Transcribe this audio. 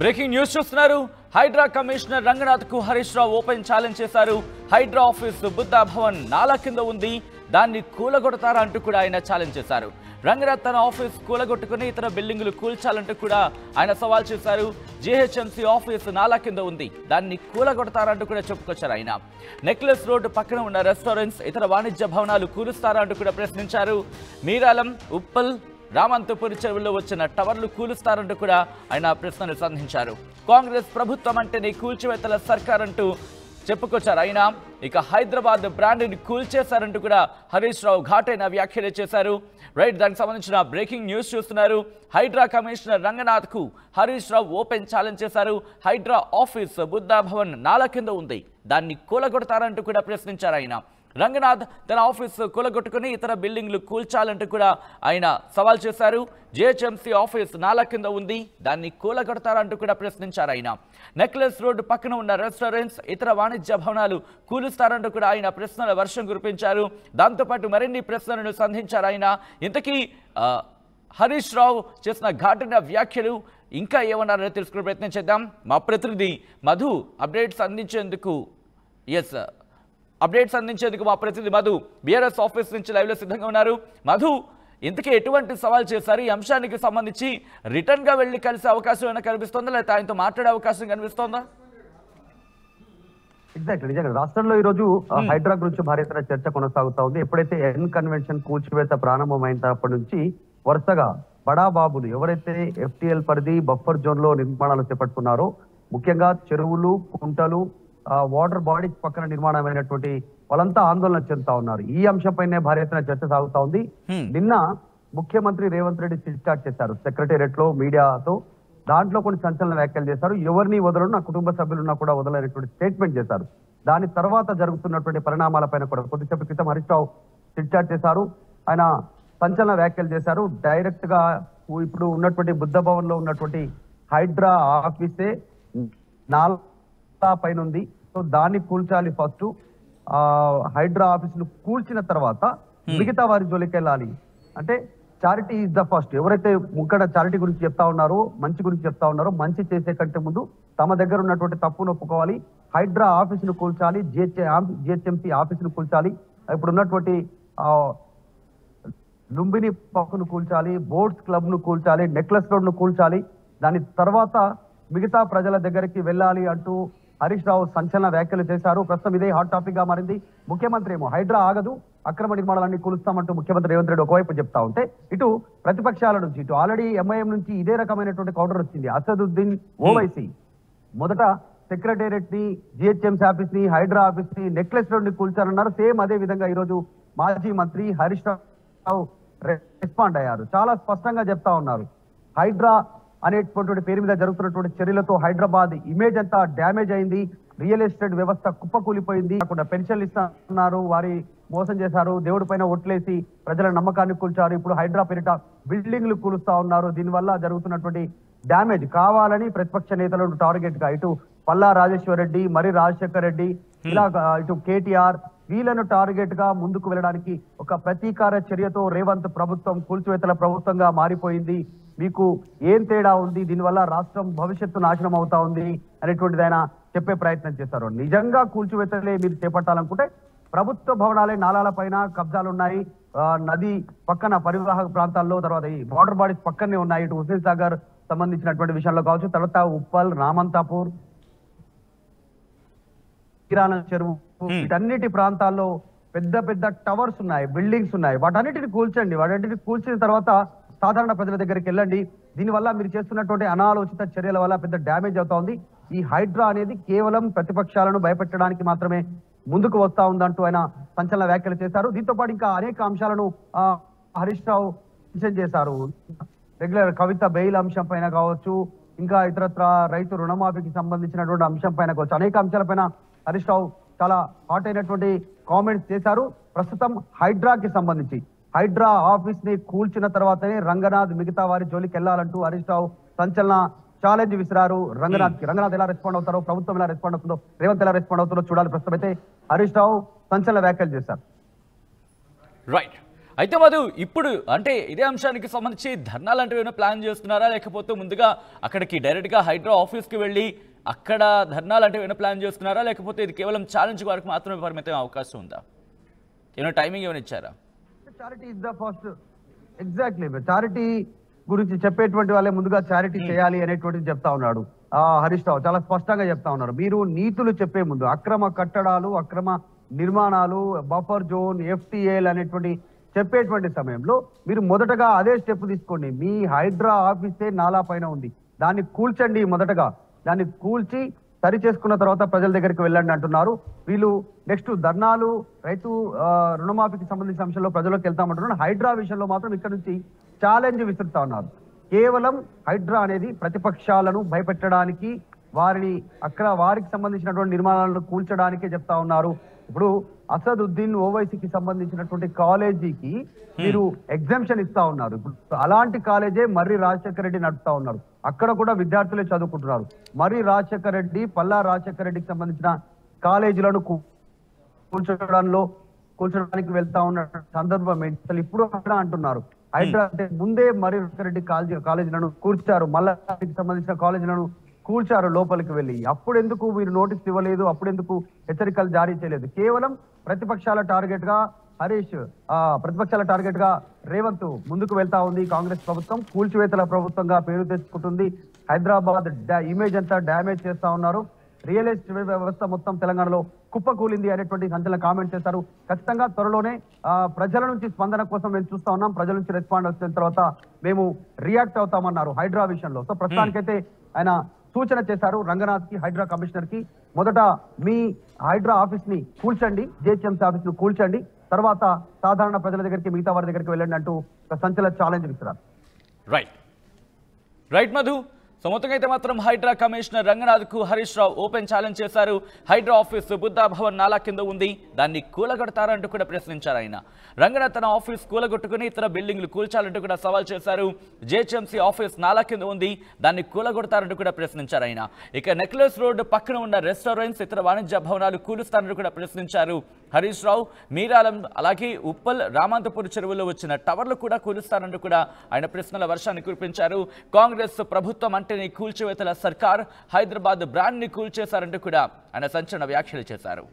Breaking news చూస్తున్నారు. Hydraa commissioner Ranganath కు Harish Rao open challenge చేశారు. హైడ్రా ఆఫీస్ బుద్ధా భవన్ నాలా కింద ఉంది, దాన్ని కూలగొడతారా అంటూ కూడా ఆయన ఛాలెంజ్ చేశారు. రంగనాథ్ తన ఆఫీస్ కూలగొట్టుకుని ఇతర బిల్డింగులు కూల్చాలంటూ కూడా ఆయన సవాల్ చేశారు. జీహెచ్ఎంసీ ఆఫీస్ నాలా కింద ఉంది, దాన్ని కూలగొడతారంటూ కూడా చెప్పుకొచ్చారు ఆయన. నెక్లెస్ రోడ్డు పక్కన ఉన్న రెస్టారెంట్స్, ఇతర వాణిజ్య భవనాలు కూలుస్తారా అంటూ కూడా ప్రశ్నించారు. మీరాలం, ఉప్పల్, రామంతపూర్ చెరువుల్లో వచ్చిన టవర్లు కూలుస్తారంటూ కూడా ఆయన ప్రశ్నలు సంధించారు. కాంగ్రెస్ ప్రభుత్వం అంటేనే కూల్చివేతల సర్కార్ అంటూ చెప్పుకొచ్చారు ఆయన. ఇక హైదరాబాద్ బ్రాండ్ని కూల్చేశారంటూ కూడా హరీష్ రావు ఘాటైన వ్యాఖ్యలు చేశారు. రైట్, దానికి సంబంధించిన బ్రేకింగ్ న్యూస్ చూస్తున్నారు. హైడ్రా కమిషనర్ రంగనాథ్ కు హరీష్ రావు ఓపెన్ ఛాలెంజ్ చేశారు. హైడ్రా ఆఫీస్ బుద్ధా భవన్ నాలా కింద ఉంది, దాన్ని కూలగొడతారంటూ కూడా ప్రశ్నించారు ఆయన. రంగనాథ్ తన ఆఫీస్ కూలగొట్టుకుని ఇతర బిల్డింగ్లు కూల్చాలంటూ కూడా ఆయన సవాల్ చేశారు. జిహెచ్ఎంసీ ఆఫీస్ నాలా కింద ఉంది, దాన్ని కూలగొడతారంటూ కూడా ప్రశ్నించారు ఆయన. నెక్లెస్ రోడ్డు పక్కన ఉన్న రెస్టారెంట్స్, ఇతర వాణిజ్య భవనాలు కూలుస్తారంటూ కూడా ఆయన ప్రశ్నల వర్షం కురిపించారు. దాంతోపాటు మరిన్ని ప్రశ్నలను సంధించారు ఆయన. ఇంతకీ హరీష్ రావు చేసిన ఘాటైన వ్యాఖ్యలు ఇంకా ఏమన్నారో తెలుసుకునే ప్రయత్నం చేద్దాం. మా ప్రతినిధి మధు అప్డేట్స్ అందించేందుకు మా ప్రతినిధి మధు బీఆర్ఎస్ ఆఫీస్ నుంచి లైవ్లో సిద్ధంగా ఉన్నారు. మధు, ఇంతకీ ఎటువంటి సవాల్ చేశారు? ఈ అంశానికి సంబంధించి రిటర్న్ గా వెళ్లి కలిసే అవకాశం ఏమైనా కనిపిస్తోందా, లేకపోతే ఆయనతో మాట్లాడే అవకాశం కనిపిస్తోందా? ఎగ్జాక్ట్లీ రాష్ట్రంలో ఈ రోజు హైడ్రా గురించి భారీ ఎత్తున చర్చ కొనసాగుతా ఉంది. ఎప్పుడైతే ఎన్ కన్వెన్షన్ కూల్చివేత ప్రారంభమైనప్పటి నుంచి వరుసగా బడాబాబులు ఎవరైతే ఎఫ్టీఎల్ పరిధి బఫర్ జోన్ లో నిర్మాణాలు చేపట్టుకున్నారో, ముఖ్యంగా చెరువులు, కుంటలు, వాటర్ బాడీస్ పక్కన నిర్మాణమైనటువంటి వాళ్ళంతా ఆందోళన చెందుతా ఉన్నారు. ఈ అంశంపైనే భారీ ఎత్తున చర్చ సాగుతా ఉంది. నిన్న ముఖ్యమంత్రి రేవంత్ రెడ్డి స్టార్ట్ చేశారు సెక్రటేరియట్ లో మీడియాతో. దాంట్లో కొన్ని సంచలన వ్యాఖ్యలు చేశారు. ఎవరిని వదలరు, నా కుటుంబ సభ్యులున్నా కూడా వదలనేటువంటి స్టేట్మెంట్ చేశారు. దాని తర్వాత జరుగుతున్నటువంటి పరిణామాలపైన కూడా కొద్దిసేపు క్రితం హరీష్ రావు స్టార్ట్ చేశారు. ఆయన సంచలన వ్యాఖ్యలు చేశారు. డైరెక్ట్ గా ఇప్పుడు ఉన్నటువంటి బుద్ధ భవన్ లో ఉన్నటువంటి హైడ్రా ఆఫీసే పైన ఉంది, సో దాన్ని కూల్చాలి. ఫస్ట్ హైడ్రా ఆఫీస్ ను కూల్చిన తర్వాత మిగతా వారి జోలికి వెళ్ళాలి. అంటే చారిటీ ఈజ్ ద ఫస్ట్. ఎవరైతే ముక్కడ చారిటీ గురించి చెప్తా ఉన్నారో, మంచి గురించి చెప్తా ఉన్నారో, మంచి చేసే కంటే ముందు తమ దగ్గర ఉన్నటువంటి తప్పును ఒప్పుకోవాలి. హైడ్రా ఆఫీస్ ను కూల్చాలి, జిహెచ్ఎంసీ ఆఫీస్ ను కూల్చాలి, ఇప్పుడు ఉన్నటువంటి లుంబిని పక్కును కూల్చాలి, బోట్స్ క్లబ్ ను కూల్చాలి, నెక్లెస్ రోడ్ ను కూల్చాలి. దాని తర్వాత మిగతా ప్రజల దగ్గరికి వెళ్ళాలి అంటూ హరీష్ రావు సంచలన వ్యాఖ్యలు చేశారు. ప్రస్తుతం ఇదే హాట్ టాపిక్ గా మారింది. ముఖ్యమంత్రి ఏమో హైడ్రా ఆగదు, అక్రమ నిర్మాణాలన్నీ కూలుస్తామంటూ ముఖ్యమంత్రి రేవంత్ రెడ్డి ఒకవైపు చెప్తా ఉంటే, ఇటు ప్రతిపక్షాల నుంచి, ఇటు ఆల్రెడీ ఎంఐఎం నుంచి ఇదే రకమైనటువంటి కౌంటర్ వచ్చింది. అసదుద్దీన్ ఓవైసీ మొదట సెక్రటేరియట్ ని, జిహెచ్ఎంసీ ఆఫీస్ ని, హైడ్రా ఆఫీస్ ని, నెక్లెస్ రోడ్ ని కూల్చారన్నారు. సేమ్ అదే విధంగా ఈ రోజు మాజీ మంత్రి హరీష్ రావు రెస్పాండ్ అయ్యారు. చాలా స్పష్టంగా చెప్తా ఉన్నారు, హైడ్రా అనేటువంటి పేరు మీద జరుగుతున్నటువంటి చర్యలతో హైదరాబాద్ ఇమేజ్ అంతా డ్యామేజ్ అయింది, రియల్ ఎస్టేట్ వ్యవస్థ కుప్పకూలిపోయింది, కాకుండా పెన్షన్లు ఇస్తున్నారు, వారి మోసం చేశారు, దేవుడి పైన ఒట్లేసి ప్రజల నమ్మకాన్ని కూల్చారు, ఇప్పుడు హైడ్రా పేరిట బిల్డింగ్లు కూలుస్తా ఉన్నారు. దీనివల్ల జరుగుతున్నటువంటి డ్యామేజ్ కావాలని ప్రతిపక్ష నేతలను టార్గెట్ గా ఇటు పల్లా రాజేశ్వర్ రెడ్డి, మరి రాజశేఖర్ రెడ్డి, ఇలా ఇటు కేటీఆర్, వీళ్ళను టార్గెట్ గా ముందుకు వెళ్ళడానికి ఒక ప్రతీకార చర్యతో రేవంత్ ప్రభుత్వం కూల్చివేతల ప్రభుత్వంగా మారిపోయింది. మీకు ఏం తేడా ఉంది, దీనివల్ల రాష్ట్రం భవిష్యత్తు నాశనం అవుతా ఉంది అనేటువంటిది ఆయన చెప్పే ప్రయత్నం చేశారు. నిజంగా కూల్చివేతలే మీరు చేపట్టాలనుకుంటే ప్రభుత్వ భవనాలే నాలాల పైన కబ్జాలు ఉన్నాయి, నది పక్కన పరివాహక ప్రాంతాల్లో, తర్వాత ఈ వాటర్ బాడీస్ పక్కనే ఉన్నాయి. ఇటు హుస్సేన్ సాగర్ సంబంధించినటువంటి విషయంలో కావచ్చు, తర్వాత ఉప్పల్, రామంతాపూర్, కిరాణం చెరువు, వీటన్నిటి ప్రాంతాల్లో పెద్ద పెద్ద టవర్స్ ఉన్నాయి, బిల్డింగ్స్ ఉన్నాయి. వాటన్నిటిని కూల్చండి. వాటన్నిటిని కూల్చిన తర్వాత సాధారణ ప్రజల దగ్గరికి వెళ్ళండి. దీనివల్ల మీరు చేస్తున్నటువంటి అనాలోచిత చర్యల వల్ల పెద్ద డ్యామేజ్ అవుతా ఉంది. ఈ హైడ్రా అనేది కేవలం ప్రతిపక్షాలను భయపెట్టడానికి మాత్రమే ముందుకు వస్తా ఉందంటూ ఆయన సంచలన వ్యాఖ్యలు చేశారు. దీంతో పాటు ఇంకా అనేక అంశాలను హరీష్ రావు మెన్షన్ చేశారు. రెగ్యులర్ కవిత బెయిల్ అంశం పైన కావచ్చు, ఇంకా ఇతరత్ర రైతు రుణమాఫీకి సంబంధించినటువంటి అంశం పైన కావచ్చు, అనేక అంశాలపైన హరీష్ రావు చాలా హాట్ అయినటువంటి కామెంట్స్ చేశారు. ప్రస్తుతం హైడ్రాకి సంబంధించి హైడ్రా ఆఫీస్ ని కూల్చిన తర్వాతనే రంగనాథ్ మిగతా వారి జోలికి వెళ్లాలంటూ హరీష్ రావు సంచలన ఛాలెంజ్ విసిరారు రంగనాథ్ కి. రంగనాథ్ ఎలా రెస్పాండ్ అవుతారో, ప్రభుత్వం ఎలా రెస్పాండ్ అవుతుందో, రేవంత్ ఎలా రెస్పాండ్ అవుతుందో చూడాలి. ప్రస్తుతం అయితే హరీష్ రావు సంచలన వ్యాఖ్యలు చేశారు. రైట్. అయితే మధు ఇప్పుడు అంటే ఇదే అంశానికి సంబంధించి ధర్నాలు అంటే ఏమైనా ప్లాన్ చేస్తున్నారా, లేకపోతే ముందుగా అక్కడికి డైరెక్ట్గా హైడ్రా ఆఫీస్కి వెళ్ళి అక్కడ ధర్నాలు అంటే ఏమైనా ప్లాన్ చేస్తున్నారా, లేకపోతే ఇది కేవలం ఛాలెంజ్ వరకు మాత్రమే పరిమితం అవకాశం ఉందా? ఏమైనా టైమింగ్ ఏమైనా ఇచ్చారా? Charity is the first. Exactly charity గురించి చెప్పేటువంటి వాళ్ళే ముందుగా చారిటీ చేయాలి అనేటువంటిది చెప్తా ఉన్నాడు హరీష్ రావు. చాలా స్పష్టంగా చెప్తా ఉన్నారు. మీరు నీతులు చెప్పే ముందు అక్రమ కట్టడాలు, అక్రమ నిర్మాణాలు, బఫర్ జోన్, ఎఫ్టీఏల్ అనేటువంటి చెప్పేటువంటి సమయంలో మీరు మొదటగా అదే స్టెప్ తీసుకోండి. మీ హైడ్రా ఆఫీసే నాలా పైన ఉంది, దాన్ని కూల్చండి. మొదటగా దాన్ని కూల్చి సరి చేసుకున్న తర్వాత ప్రజల దగ్గరికి వెళ్ళండి అంటున్నారు. వీళ్ళు నెక్స్ట్ ధర్నాలు, రైతు రుణమాఫీకి సంబంధించిన అంశంలో ప్రజలకు వెళ్తామంటున్నారు. హైడ్రా విషయంలో మాత్రం ఇక్కడ నుంచి ఛాలెంజ్ విసురుతా ఉన్నారు. కేవలం హైడ్రా అనేది ప్రతిపక్షాలను భయపెట్టడానికి, వారికి సంబంధించినటువంటి నిర్మాణాలను కూల్చడానికే చెప్తా ఉన్నారు. ఇప్పుడు అసదుద్దీన్ ఓవైసీకి సంబంధించినటువంటి కాలేజీకి మీరు ఎగ్జామ్షన్ ఇస్తా ఉన్నారు. ఇప్పుడు అలాంటి కాలేజే మర్రి రాజశేఖర రెడ్డి నడుపుతా ఉన్నారు. అక్కడ కూడా విద్యార్థులే చదువుకుంటున్నారు. మర్రి రాజశేఖర రెడ్డి, పల్లా రాజశేఖర రెడ్డికి సంబంధించిన కాలేజీలను కూల్చడానికి వెళ్తా ఉన్న సందర్భం ఏంటి? అసలు ఇప్పుడు అక్కడ అంటున్నారు హైడ్రా అంటే ముందే మర్రి రాజశేఖర రెడ్డి కాలేజీలను కూర్చారు, మల్లాకి సంబంధించిన కాలేజీలను కూల్చారు లోపలికి వెళ్ళి. అప్పుడు ఎందుకు మీరు నోటీస్ ఇవ్వలేదు? అప్పుడు ఎందుకు హెచ్చరికలు జారీ చేయలేదు? కేవలం ప్రతిపక్షాల టార్గెట్ గా ప్రతిపక్షాల టార్గెట్ గా రేవంత్ ముందుకు వెళ్తా ఉంది. కాంగ్రెస్ ప్రభుత్వం కూల్చివేతల ప్రభుత్వంగా పేరు తెచ్చుకుంటుంది. హైదరాబాద్ ఇమేజ్ అంతా డ్యామేజ్ చేస్తా ఉన్నారు. రియల్ ఎస్టేట్ వ్యవస్థ మొత్తం తెలంగాణలో కుప్పకూలింది అనేటువంటి సంచలన కామెంట్ చేశారు. ఖచ్చితంగా త్వరలోనే ప్రజల నుంచి స్పందన కోసం మేము చూస్తా ఉన్నాం. ప్రజల నుంచి రెస్పాండ్ వచ్చిన తర్వాత మేము రియాక్ట్ అవుతామన్నారు హైడ్రా విషయంలో. సో ప్రస్తుతానికైతే ఆయన సూచన చేశారు రంగనాథ్ కి, హైడ్రా కమిషనర్ కి, మొదట మీ హైడ్రా ఆఫీస్ ని కూల్చండి, జిహెచ్ఎంసీ ఆఫీస్ ను కూల్చండి, తర్వాత సాధారణ ప్రజల దగ్గరికి, మిగతా వారి దగ్గరికి వెళ్ళండి అంటూ ఒక సంచలన ఛాలెంజ్ ఇస్తున్నారు. రైట్ మధు. సో మొత్తంగా అయితే మాత్రం Hydraa commissioner రంగనాథ్కు Harish Rao open challenge చేశారు. హైడ్రా ఆఫీస్ బుద్ధా భవన్ నాలా కింద ఉంది, దాన్ని కూలగొడతారంటూ కూడా ప్రశ్నించారు ఆయన. రంగనాథ్ తన ఆఫీస్ కూలగొట్టుకుని ఇతర బిల్డింగ్లు కూల్చాలంటూ కూడా సవాల్ చేశారు. జేహెచ్ఎంసీ ఆఫీస్ నాలా కింద ఉంది, దాన్ని కూలగొడతారంటూ కూడా ప్రశ్నించారు ఆయన. ఇక నెక్లెస్ రోడ్ పక్కన ఉన్న రెస్టారెంట్స్, ఇతర వాణిజ్య భవనాలు కూలుస్తారంటూ కూడా ప్రశ్నించారు హరీష్ రావు. మీరాలం, అలాగే ఉప్పల్, రామాంతపూర్ చెరువులో వచ్చిన టవర్లు కూడా కూలుస్తారంటూ కూడా ఆయన ప్రశ్నల వర్షాన్ని కురిపించారు. కాంగ్రెస్ ప్రభుత్వం అంటేనే కూల్చివేతల సర్కార్, హైదరాబాద్ బ్రాండ్ ని కూల్చేశారంటూ కూడా ఆయన సంచలన వ్యాఖ్యలు చేశారు.